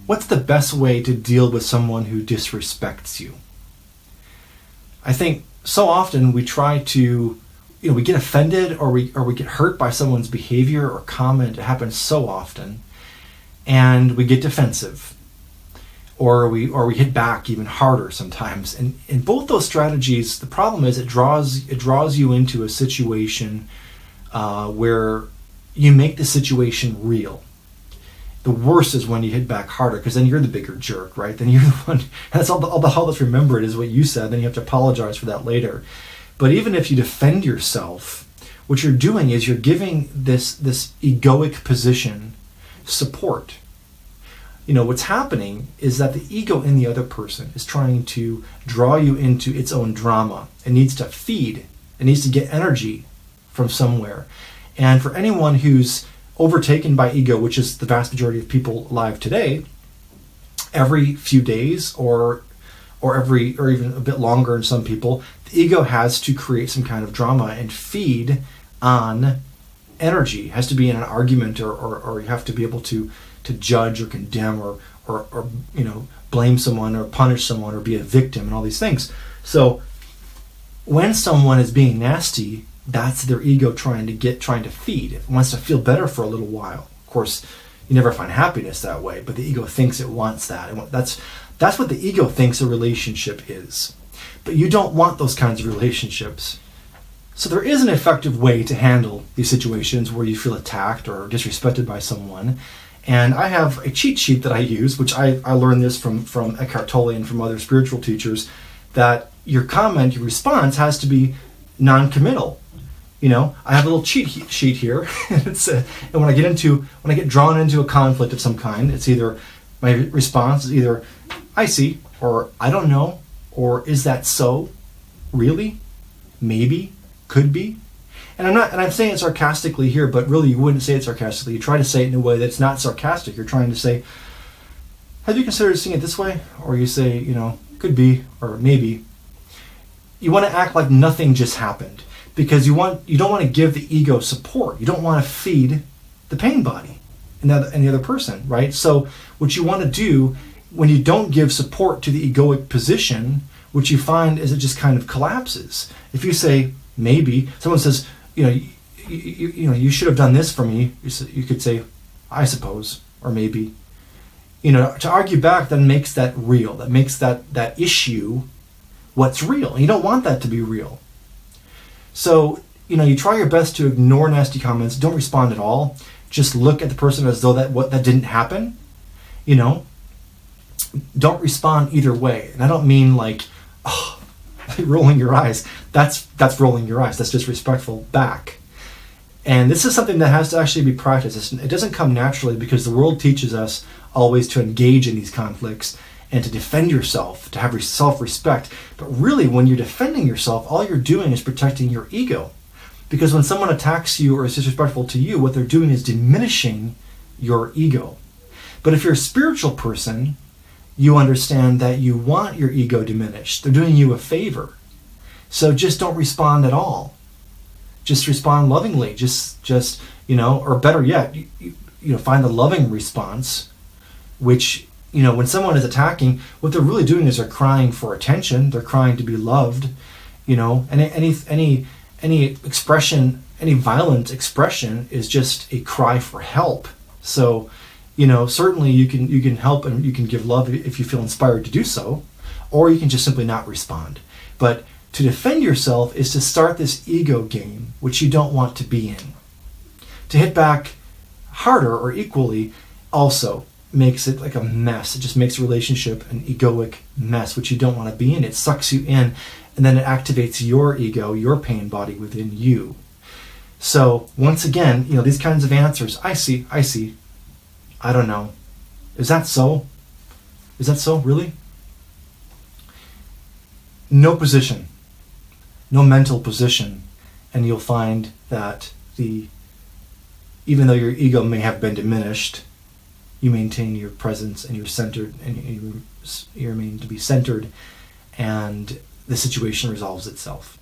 what's the best way to deal with someone who disrespects you? I think so often we try to, we get offended or we get hurt by someone's behavior or comment. It happens so often, and we get defensive, or we hit back even harder sometimes. And in both those strategies, the problem is it draws you into a situation where you make the situation real. The worst is when you hit back harder, because then you're the bigger jerk, right? Then you're the one. That's all that's remembered is what you said. Then you have to apologize for that later. But even if you defend yourself, what you're doing is you're giving this egoic position support. What's happening is that the ego in the other person is trying to draw you into its own drama. It needs to feed. It needs to get energy from somewhere. And for anyone who's overtaken by ego, which is the vast majority of people alive today, every few days or even a bit longer in some people, the ego has to create some kind of drama and feed on energy. It has to be in an argument, or you have to be able to judge or condemn or blame someone or punish someone or be a victim and all these things. So when someone is being nasty, that's their ego trying to feed. It wants to feel better for a little while. Of course, you never find happiness that way, but the ego thinks it wants that. That's what the ego thinks a relationship is. But you don't want those kinds of relationships. So there is an effective way to handle these situations where you feel attacked or disrespected by someone. And I have a cheat sheet that I use, which I learned this from Eckhart Tolle and from other spiritual teachers, that your response has to be non-committal. I have a little cheat sheet here, and when I get drawn into a conflict of some kind, it's either my response is either I see, or I don't know, or is that so? Really? Maybe? Could be? And I'm saying it sarcastically here, but really you wouldn't say it sarcastically. You try to say it in a way that's not sarcastic. You're trying to say, have you considered seeing it this way? Or you say, could be, or maybe. You want to act like nothing just happened, because you don't want to give the ego support. You don't want to feed the pain body and the other person, right? So what you want to do when you don't give support to the egoic position, what you find is it just kind of collapses. If you say maybe, someone says, you should have done this for me, you could say, I suppose, or maybe. To argue back then makes that real. That makes that issue what's real. And you don't want that to be real. So, you try your best to ignore nasty comments. Don't respond at all. Just look at the person as though that didn't happen. Don't respond either way. And I don't mean like, rolling your eyes. That's rolling your eyes. That's disrespectful back. And this is something that has to actually be practiced. It doesn't come naturally, because the world teaches us always to engage in these conflicts and to defend yourself, to have self-respect. But really, when you're defending yourself, all you're doing is protecting your ego. Because when someone attacks you or is disrespectful to you, what they're doing is diminishing your ego. But if you're a spiritual person, you understand that you want your ego diminished. They're doing you a favor. So just don't respond at all. Just respond lovingly. Just or better yet, find the loving response, which, when someone is attacking, what they're really doing is they're crying for attention. They're crying to be loved. And any expression, any violent expression is just a cry for help. So, certainly you can help and you can give love if you feel inspired to do so, or you can just simply not respond. But to defend yourself is to start this ego game, which you don't want to be in. To hit back harder or equally also makes it like a mess. It just makes a relationship an egoic mess, which you don't want to be in. It sucks you in, and then it activates your ego, your pain body within you. So once again, these kinds of answers, I see, I don't know. Is that so? Is that so, really? No position, no mental position, and you'll find that even though your ego may have been diminished, you maintain your presence and you're centered, and you remain to be centered, and the situation resolves itself.